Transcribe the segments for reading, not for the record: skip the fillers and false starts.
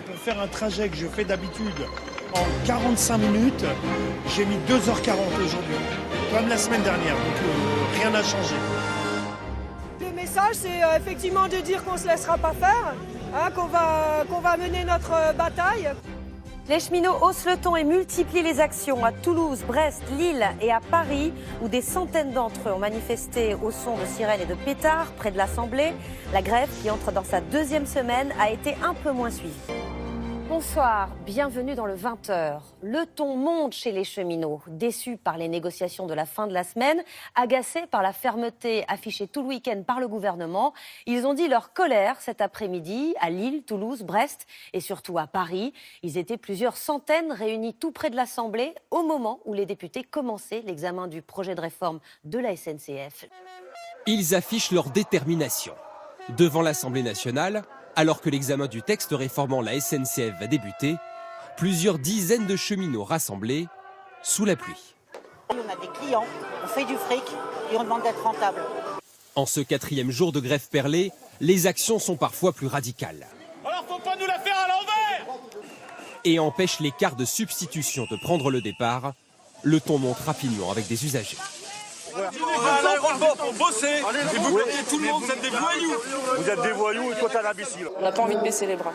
Pour faire un trajet que je fais d'habitude en 45 minutes, j'ai mis 2h40 aujourd'hui, comme la semaine dernière, donc rien n'a changé. Le message, c'est effectivement de dire qu'on ne se laissera pas faire, hein, qu'on va mener notre bataille. Les cheminots haussent le ton et multiplient les actions à Toulouse, Brest, Lille et à Paris, où des centaines d'entre eux ont manifesté au son de sirènes et de pétards près de l'Assemblée. La grève, qui entre dans sa deuxième semaine, a été un peu moins suivie. Bonsoir, bienvenue dans le 20h. Le ton monte chez les cheminots, déçus par les négociations de la fin de la semaine, agacés par la fermeté affichée tout le week-end par le gouvernement. Ils ont dit leur colère cet après-midi à Lille, Toulouse, Brest et surtout à Paris. Ils étaient plusieurs centaines réunis tout près de l'Assemblée au moment où les députés commençaient l'examen du projet de réforme de la SNCF. Ils affichent leur détermination. Devant l'Assemblée nationale, alors que l'examen du texte réformant la SNCF va débuter, plusieurs dizaines de cheminots rassemblés sous la pluie. On a des clients, on fait du fric et on demande d'être rentable. En ce 4e jour de grève perlée, les actions sont parfois plus radicales. Alors faut pas nous la faire à l'envers! Et empêchent les cars de substitution de prendre le départ. Le ton monte rapidement avec des usagers. On est à l'aéroport pour bosser et vous voyez tout le monde, vous êtes des voyous. Vous êtes des voyous et toi t'as la bici. On n'a pas envie de baisser les bras.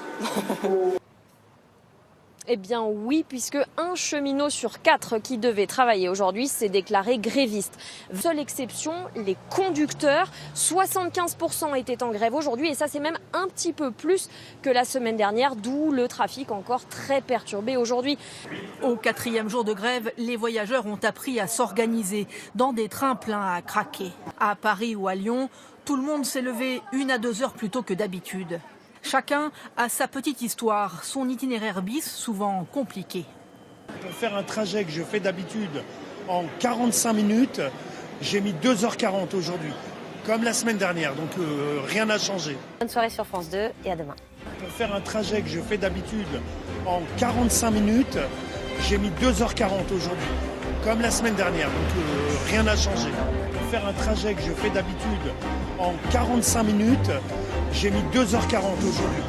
Eh bien oui, puisque un cheminot sur 4 qui devait travailler aujourd'hui s'est déclaré gréviste. Seule exception, les conducteurs. 75% étaient en grève aujourd'hui et ça c'est même un petit peu plus que la semaine dernière, d'où le trafic encore très perturbé aujourd'hui. Au 4e jour de grève, les voyageurs ont appris à s'organiser dans des trains pleins à craquer. À Paris ou à Lyon, tout le monde s'est levé 1 à 2 heures plus tôt que d'habitude. Chacun a sa petite histoire, son itinéraire bis, souvent compliqué. Pour faire un trajet que je fais d'habitude en 45 minutes, j'ai mis 2h40 aujourd'hui, comme la semaine dernière, donc rien n'a changé. Bonne soirée sur France 2 et à demain. Pour faire un trajet que je fais d'habitude en 45 minutes, j'ai mis 2h40 aujourd'hui, comme la semaine dernière, donc rien n'a changé. Pour faire un trajet que je fais d'habitude en 45 minutes, j'ai mis 2h40 aujourd'hui,